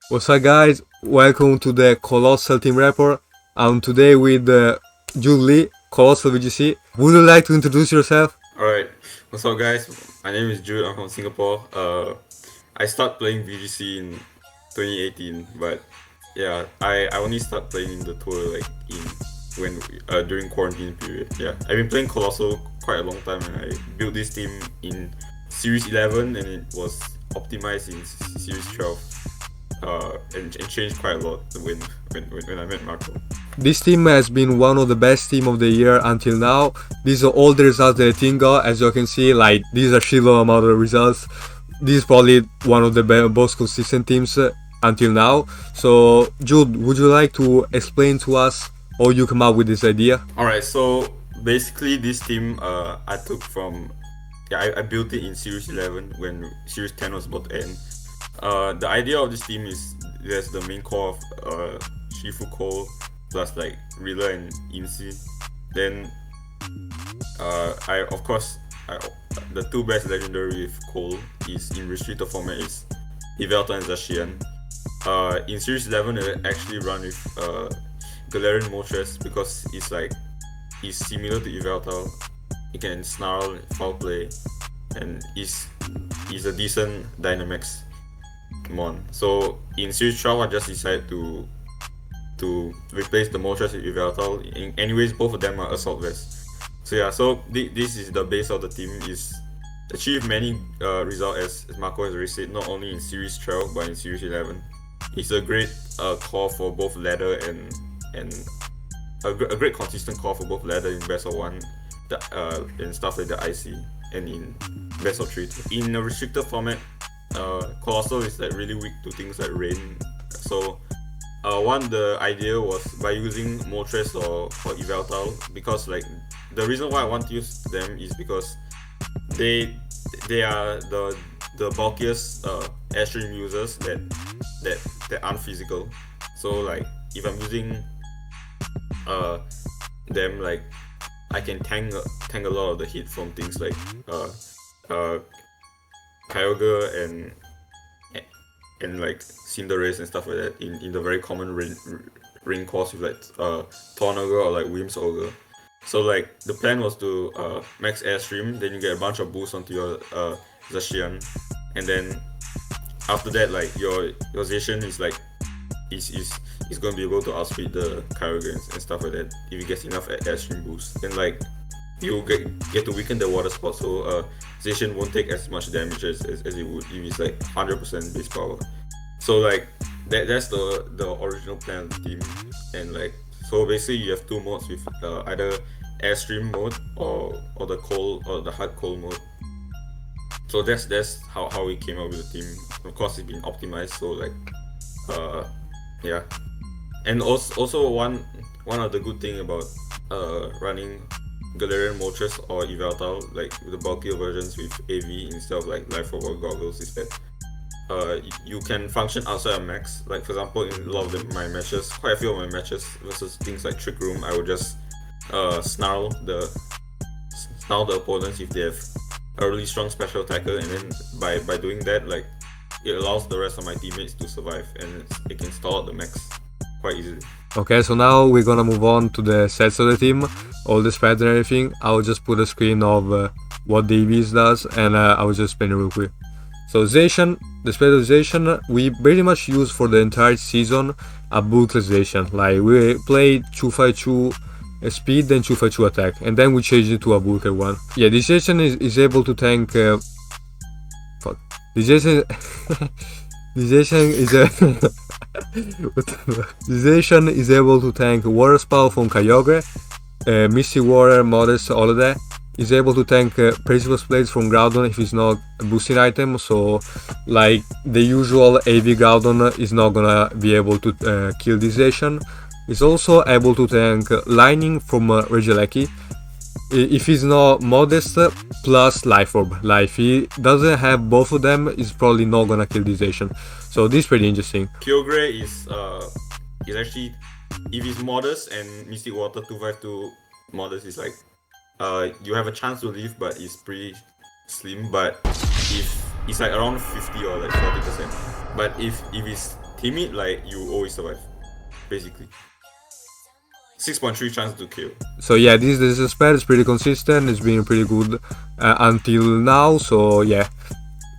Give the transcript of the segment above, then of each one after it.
What's up, guys? Welcome to the Colossal Team Report. I'm today with Jude Lee, Colossal VGC. Would you like to introduce yourself? Alright, what's up guys? My name is Jude, I'm from Singapore. I started playing VGC in 2018, but yeah, I only started playing in the tour like in when during quarantine period. Yeah, I've been playing Colossal quite a long time, and I built this team in Series 11, and it was optimized in Series 12. And changed quite a lot when I met Marco. This team has been one of the best team of the year until now. These are all the results that the team got. As you can see, like these are shitload amount of results. This is probably one of the most consistent teams until now. So, Jude, would you like to explain to us how you come up with this idea? Alright, so basically this team I took from I built it in Series 11 when Series 10 was about to end. The idea of this team is there's the main core of Shifu Cole plus like Rilla and Insi. Then I of course the two best legendary with Cole is in restricted format is Yveltal and Zacian. In Series 11 it actually run with Galarian Moltres because it's similar to Yveltal. It can snarl, foul play, and is a decent Dynamax mon. So in Series 12 I just decided to replace the Moltres with Yveltal. Anyways, both of them are Assault Vest. So yeah, so this is the base of the team, is achieve many results as Marco has already said, not only in Series 12 but in Series 11. It's a great core for both ladder and a great consistent core for both ladder in best of one, and stuff like the IC, and in best of 3 too. In a restricted format, Colossal is like really weak to things like rain. So the idea was by using Moltres or Yveltal, because like the reason why I want to use them is because they are the bulkiest airstream users that aren't physical. So like if I'm using them, like I can tank a lot of the hit from things like Kyogre and like Cinderace and stuff like that in the very common rain course with like Tornagre or like Wims Ogre. So like the plan was to max airstream, then you get a bunch of boosts onto your Zacian, and then after that like your Zacian is like is going to be able to outspeed the Kyogre and stuff like that if it gets enough airstream boost. Then like you get to weaken the water spot, so Zacian won't take as much damage as it would if it's like 100% base power. So like that's the original plan of the team. And like so basically you have two modes with either airstream mode or the cold or the hard cold mode. So that's how we came up with the team. Of course it's been optimized, so like yeah. And also one of the good thing about running Galarian Moltres or Yveltal, like the bulkier versions with AV instead of like Life Over Goggles, is that you can function outside of max. Like for example, in a lot of my matches, quite a few of my matches versus things like Trick Room, I would just snarl the opponents if they have a really strong special attacker, and then by doing that, like it allows the rest of my teammates to survive, and it can stall out the max quite easily. Okay, so now we're gonna move on to the sets of the team, all the spreads and everything. I'll just put a screen of what the EVs does, and I will just explain it real quick. So Zacian, the spread of Zacian, we pretty much use for the entire season a bulkless Zacian. Like we play 252 speed, then 252 attack, and then we change it to a bulker one. Yeah, this Zacian is able to tank... fuck. This Zacian... this Zacian is a... Zacian is able to tank Water Spout from Kyogre, Misty Water, Modest, all of that. Is able to tank Precipice Blades from Groudon if it's not a boosting item, so like the usual AV Groudon is not gonna be able to kill this Zacian. It's also able to tank Lightning from Regieleki if he's not Modest plus Life Orb. Like if he doesn't have both of them, he's probably not gonna kill this Zacian. So this is pretty interesting. Kyogre is actually, if he's Modest and Mystic Water 252 Modest is like you have a chance to leave, but it's pretty slim. But if it's like around 50 or like 40%. But if it's timid, like you always survive, basically. 6.3 chance to kill. So yeah, this spread is pretty consistent. It's been pretty good until now. So yeah,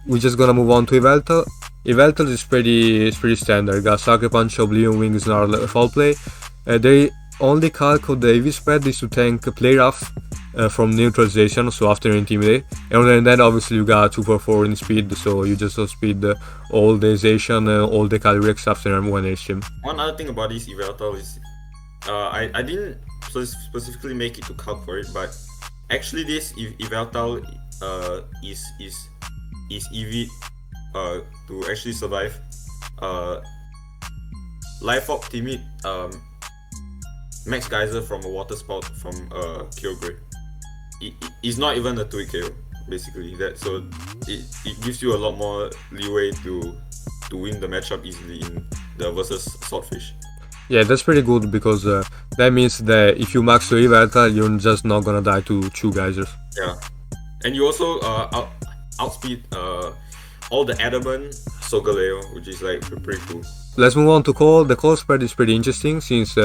we're just gonna move on to Eveltal. Eveltal is pretty standard. Got Sucker Punch, Oblivion Wing, Snarl, Fall Play. They only calc of the AV spread is to tank play rough from neutralization, so after Intimidate. And then obviously you got 244 in speed, so you just speed all the Zation, all the Calyrex after one airstream. One other thing about this Eveltal is I didn't specifically make it to calc for it, but actually this Eveltal is EV to actually survive Life Orb Timid Max Geyser from a Water Spout from Kyogre. It's not even a 2 KO basically, so it gives you a lot more leeway to win the matchup easily in the versus Swordfish. Yeah, that's pretty good because that means that if you max your Eveltal, you're just not gonna die to 2 geysers. Yeah, and you also outspeed all the Adamant Solgaleo, which is like pretty cool. Let's move on to Call. The Call spread is pretty interesting since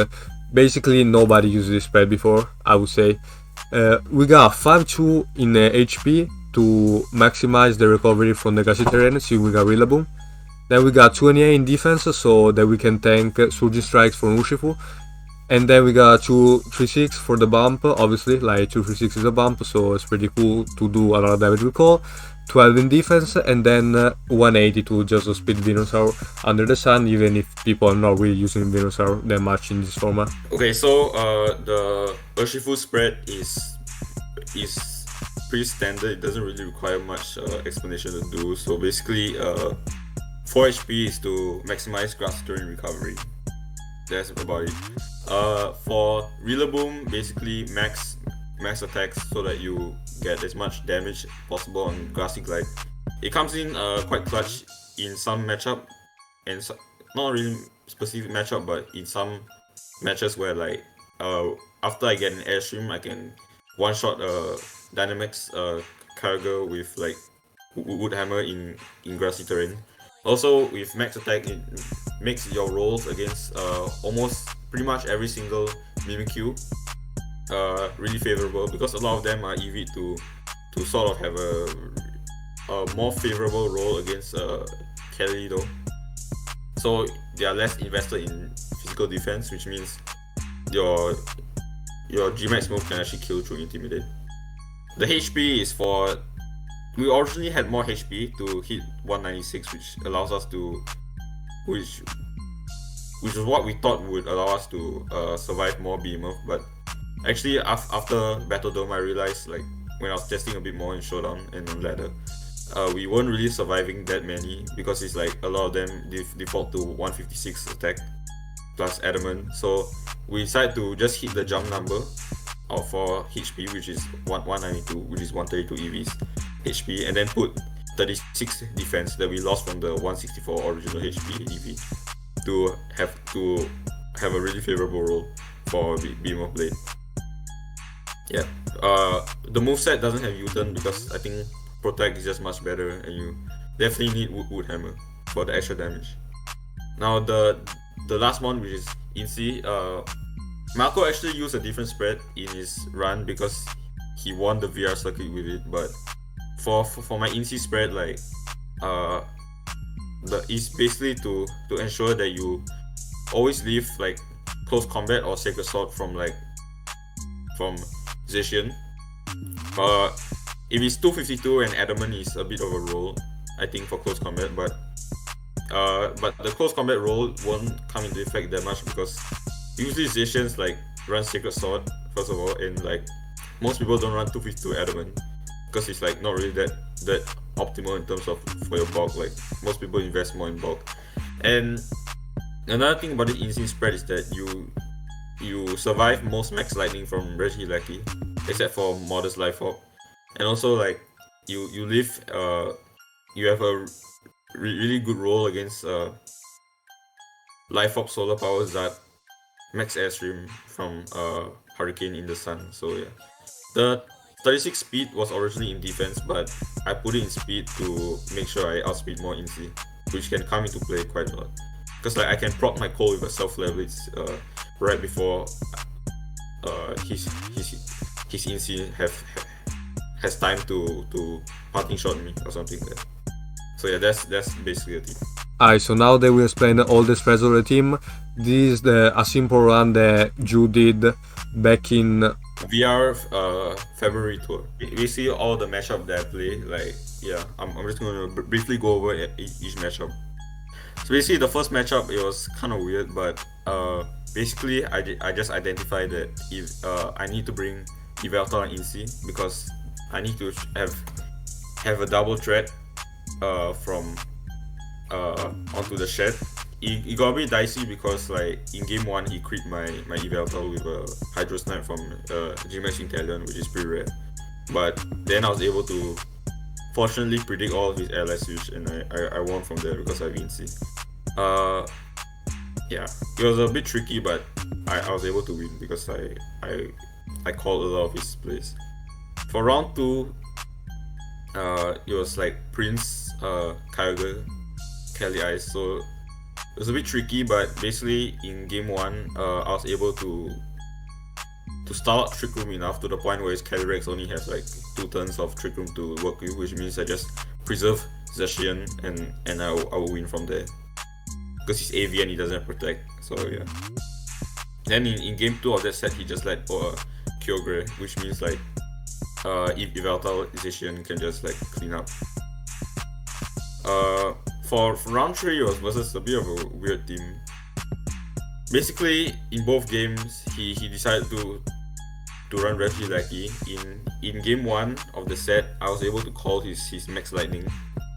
basically nobody used this spread before, I would say. We got 5-2 in HP to maximize the recovery from the grassy terrain, so we got Rillaboom. Then we got 28 in defense, so that we can tank Surging Strikes from Urshifu. And then we got 2-3-6 for the bump, obviously, like 2-3-6 is a bump, so it's pretty cool to do a lot of damage with Call. 12 in defense, and then 180 to just speed Venusaur under the sun, even if people are not really using Venusaur that much in this format. Okay, so the Urshifu spread is pretty standard. It doesn't really require much explanation to do. So basically, 4 HP is to maximize grass terrain recovery. That's about it. For Rillaboom, basically max attacks so that you get as much damage possible on Grassy Glide. It comes in quite clutch in some matchup, and not really specific matchup, but in some matches where like after I get an airstream, I can one-shot Dynamax Cargo with like Wood Hammer in grassy terrain. Also, with max attack, it makes your rolls against almost pretty much every single Mimikyu really favorable, because a lot of them are EV to sort of have a more favorable role against Kelly though. So they are less invested in physical defense, which means your Gmax move can actually kill through Intimidate. The HP is for... We originally had more HP to hit 196, which allows us to... Which is what we thought would allow us to survive more Behemoth, but actually after Battle Dome I realized, like when I was testing a bit more in Showdown and on Ladder, we weren't really surviving that many, because it's like a lot of them default to 156 attack plus Adamant. So we decided to just hit the jump number of for HP, which is 192, which is 132 EVs HP, and then put 36 defense that we lost from the 164 original HP EV to have a really favorable role for Behemoth Blade. Yeah, the moveset doesn't have U-turn because I think Protect is just much better, and you definitely need Wood Hammer for the extra damage. Now the last one, which is Incy, Marco actually used a different spread in his run because he won the VR circuit with it, but for my Incy spread, like it's basically to ensure that you always leave like close combat or Sacred Sword from Zacian. If it's 252 and Adamant is a bit of a roll, I think, for close combat, but the close combat roll won't come into effect that much because usually Zacians like run Sacred Sword first of all, and like most people don't run 252 Adamant because it's like not really that optimal in terms of for your bulk. Like most people invest more in bulk. And another thing about the Insane spread is that you survive most max lightning from Regieleki, except for Modest Life Orb. And also like you live you have a really good roll against Life Orb Solar Power Zap, Max Airstream from Hurricane in the Sun. So yeah, the 36 speed was originally in defense, but I put it in speed to make sure I outspeed more Incy, which can come into play quite a lot. because like I can proc my call with a self leverage right before his inci has time to parting shot me or something like that. So yeah, that's basically the team. Alright, so now that we explained all the spreads of the team, this is a simple run that Jude did back in VR February tour. We see all the matchup that I play. Like yeah, I'm just gonna briefly go over each matchup. So basically, the first matchup it was kind of weird, but basically I just identified that if I need to bring Yveltal and Inci because I need to have a double threat from onto the shed. It got a bit dicey because like in game 1 he crit my Yveltal with a Hydro Snipe from Gmax Intellion, which is pretty rare. But then I was able to fortunately predict all of his allies switch, and I won from there because I have Inci. Yeah, it was a bit tricky, but I was able to win because I called a lot of his plays. For round 2, it was like Prince, Kyogre, Kelly Ice, so it was a bit tricky, but basically in game 1, I was able to start Trick Room enough to the point where his Calyrex only has like 2 turns of Trick Room to work with, which means I just preserve Zacian and I will win from there. Because he's AV and he doesn't protect, so yeah. Then in game 2 of that set, he just let Kyogre, which means like if Yveltal Zacian can just like clean up. For round 3 it was versus a bit of a weird team. Basically, in both games, he decided to run Regieleki. In game 1 of the set, I was able to call his Max Lightning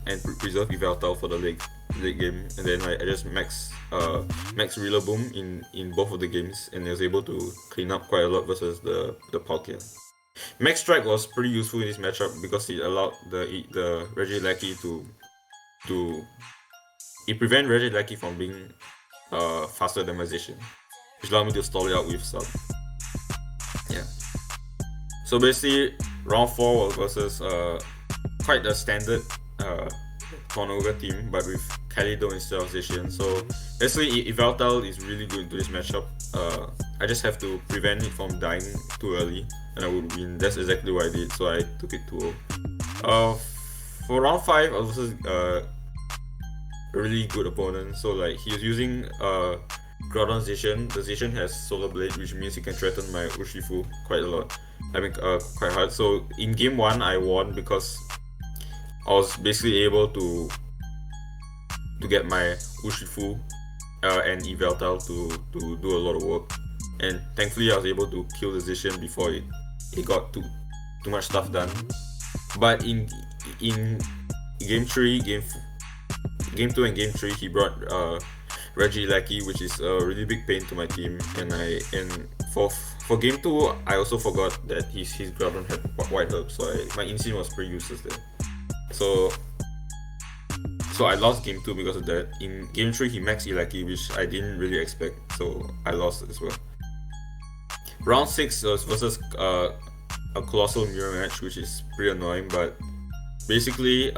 and preserve Yveltal for the late game, and then I just max Rillaboom in both of the games, and I was able to clean up quite a lot versus the Palkia. Max Strike was pretty useful in this matchup because it allowed the Regieleki to prevent Regieleki from being faster than my Zacian, which allowed me to stall it out with sub. Yeah. So basically, round 4 was versus quite a standard Tornoga team, but with Kaleido instead of Zacian. So basically, Yveltal is really good into this matchup. I just have to prevent it from dying too early, and I would win. That's exactly what I did, so I took it 2-0. For round 5, I was versus a really good opponent. So like he was using Groudon Zacian. The Zacian has Solar Blade, which means he can threaten my Urshifu quite a lot. I mean, quite hard. So in game 1, I won because I was basically able to get my Urshifu and Yveltal to do a lot of work, and thankfully I was able to kill the Zacian before it got too much stuff done. But in game 3, game 2 and game 3, he brought Regieleki, which is a really big pain to my team, and for game 2, I also forgot that his Groudon had White Herb, so my Instinct was pretty useless there. So I lost game 2 because of that. In game 3, he maxed Eleki, which I didn't really expect, so I lost as well. Round 6 was versus a Colossal Mirror match, which is pretty annoying, but basically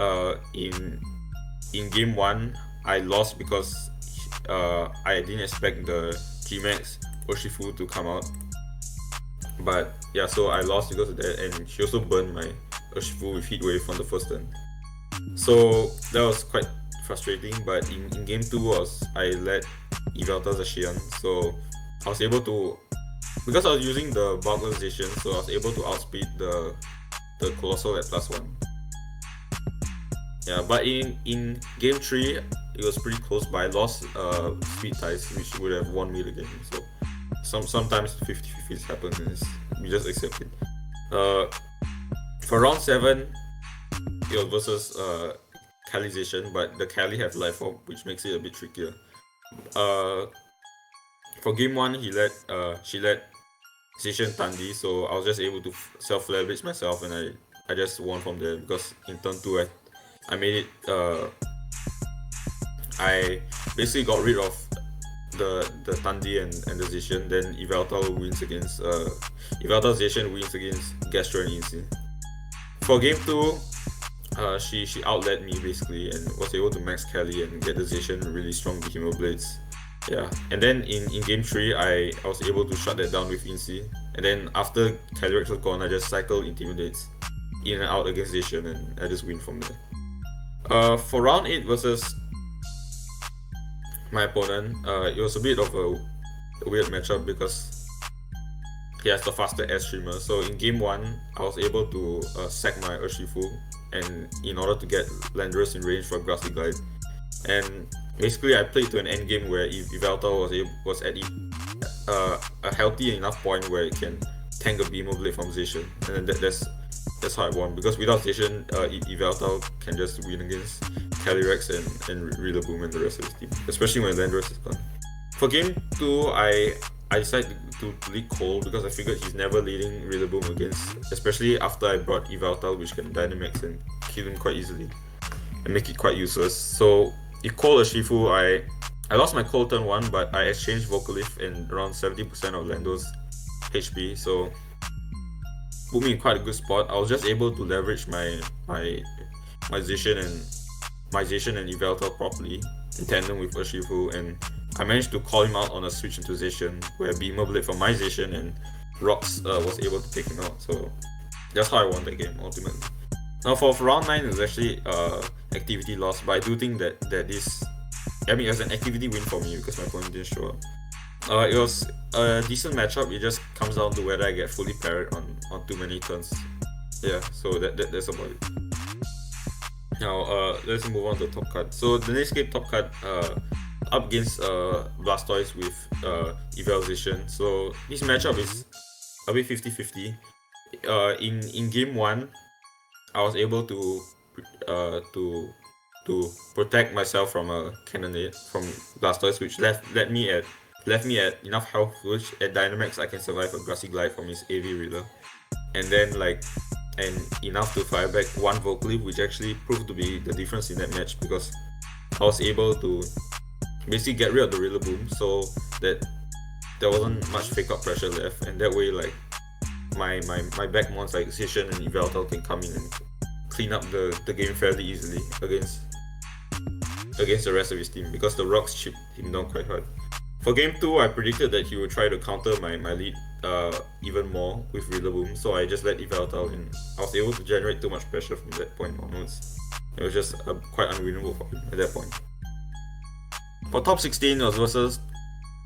in game 1, I lost because I didn't expect the Gmax Urshifu to come out. But yeah, so I lost because of that, and she also burned my Urshifu with Heat Wave on the first turn. So that was quite frustrating, but in game 2 I led Yveltal Zacian, so I was able to, because I was using the Bulkless Zacian, so I was able to outspeed the Colossal at +1. Yeah, but in game 3, it was pretty close, but I lost speed ties, which would have won me the game. So sometimes 50-50 happens, and we just accept it. For round 7, it was versus Kalization, but the Kali have Life Orb, which makes it a bit trickier. For game 1, she let Zacian Tandi, so I was just able to self-leverage myself, and I just won from there because in turn 2 I made it. I basically got rid of the Tandi and the Zacian. Then Yveltal wins against Yveltal Zacian wins against Gastro and Instinct. For game 2, she outled me basically and was able to max Kelly and get the Zation really strong Behemoth Blades. Yeah, and then in game 3, I was able to shut that down with Inci. And then after Calyrex was gone, I just cycled Intimidates in and out against Zation and I just win from there. For round 8 versus my opponent, it was a bit of a weird matchup because he has the faster air streamer. So in game 1, I was able to sack my Urshifu and in order to get Landorus in range for Grassy Glide. And basically I played to an end game where Yveltal was at a healthy enough point where it can tank a Beam of Blade from Zation. And then that's how I won, because without Zation, Yveltal can just win against Calyrex and Rillaboom and the rest of his team, especially when Landorus is gone. For game 2, I decided to lead Cole because I figured he's never leading Rillaboom against, especially after I brought Yveltal, which can Dynamax and kill him quite easily and make it quite useless. So if Cole Urshifu, I lost my Cole turn 1, but I exchanged Vocalith and around 70% of Lando's HP, so put me in quite a good spot. I was just able to leverage my Zation and Yveltal properly in tandem with Urshifu, and I managed to call him out on a switch into Zation where Beamer Blade from my Zation and Rocks was able to take him out. So that's how I won that game ultimately. Now for round 9, it was actually activity loss, but I do think that this, I mean, it was an activity win for me because my opponent didn't show up. It was a decent matchup. It just comes down to whether I get fully parried on too many turns. Yeah, so that's about it. Now let's move on to the top card. So the next game top card up against Blastoise with Evaluation. So this matchup is a bit 50-50. In game 1, I was able to protect myself from a cannonade from Blastoise, which left me at enough health, which at Dynamax I can survive a Grassy Glide from his AV Reader, and then and enough to fire back one Vocalith, which actually proved to be the difference in that match because I was able to basically get rid of the Rillaboom so that there wasn't much fake out pressure left, and that way my back mons like Zation and Yveltal can come in and clean up the game fairly easily against the rest of his team because the rocks chipped him down quite hard. For game 2, I predicted that he would try to counter my lead even more with Rillaboom, so I just let Yveltal in. I was able to generate too much pressure from that point onwards. It was just quite unwinnable for him at that point. For top 16, it was versus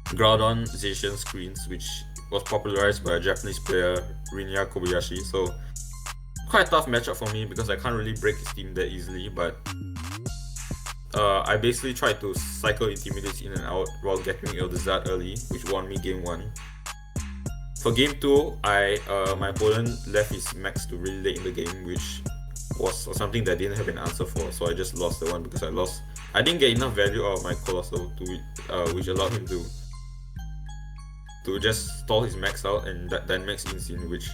Groudon Zacian Screens, which was popularized by a Japanese player, Rinya Kobayashi, so quite a tough matchup for me because I can't really break his team that easily, but I basically tried to cycle Intimidates in and out while getting Eldazard early, which won me game 1. For game 2, my opponent left his max to really late in the game, which was something that I didn't have an answer for, so I just lost the one because I didn't get enough value out of my Colossal, which allowed him to just stall his max out and Dynamax Insane, which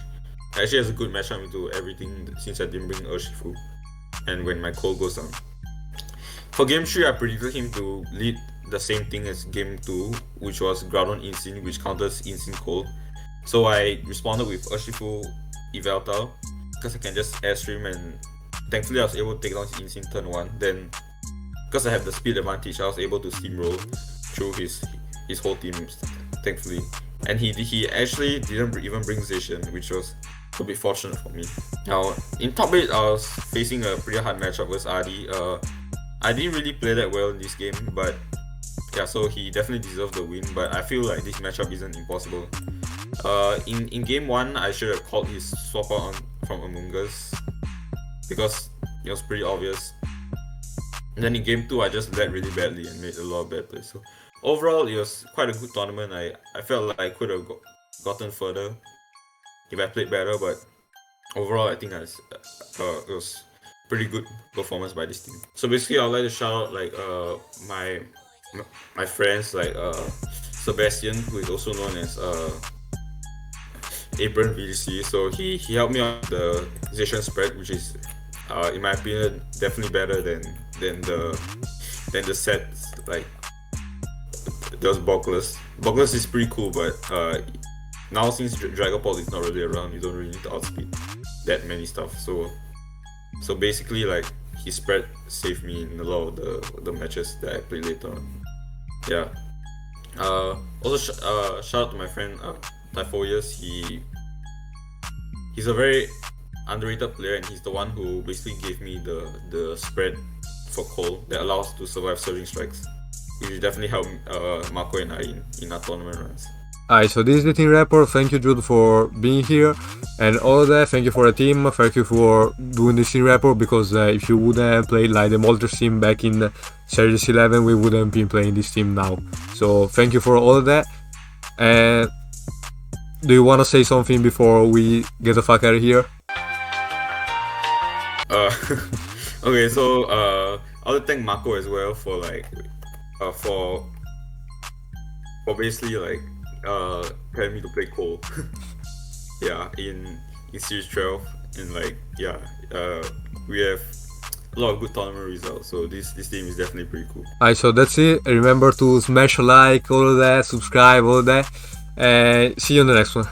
actually has a good matchup into everything since I didn't bring Urshifu and when my Cole goes down. For game 3, I predicted him to lead the same thing as game 2, which was Groudon Insane, which counters Insane Cole. So I responded with Urshifu Yveltal because I can just airstream, and thankfully I was able to take down his Insane turn 1. Then because I have the speed advantage, I was able to steamroll through his whole team, thankfully. And he actually didn't even bring Zacian, which was a bit fortunate for me. Now in top 8, I was facing a pretty hard matchup with Adi. I didn't really play that well in this game, but yeah, so he definitely deserved the win, but I feel like this matchup isn't impossible. In game 1, I should have called his swap out from Among Us because it was pretty obvious. And then in game 2, I just led really badly and made a lot of bad plays. So overall, it was quite a good tournament. I felt like I could have gotten further if I played better, but overall, I think it was pretty good performance by this team. So basically, I'd like to shout out like my friends like Sebastian, who is also known as Apron VDC. So he helped me on the Zacian spread, which is in my opinion definitely better than the sets like those Bogless. Bogless is pretty cool, but now since Dragapult is not really around, you don't really need to outspeed that many stuff. So So basically, like his spread saved me in a lot of the matches that I played later on. Yeah. Also, shout out to my friend Typholius. He's a very underrated player, and he's the one who basically gave me the spread for Cole that allows to survive surging strikes, which definitely helped Marco and I in our tournament runs. Alright, so this is the team report. Thank you, Jude, for being here and all of that. Thank you for the team. Thank you for doing this team report, because if you wouldn't have played like the Moltres team back in Series 11, we wouldn't be playing this team now. So thank you for all of that. And do you want to say something before we get the fuck out of here? Okay, so I would thank Marco as well for like for basically like telling me to play Cole. Yeah, in Series 12, and like yeah, we have a lot of good tournament results. So this team is definitely pretty cool. Alright, so that's it. Remember to smash a like, all of that, subscribe, all of that, and see you in the next one.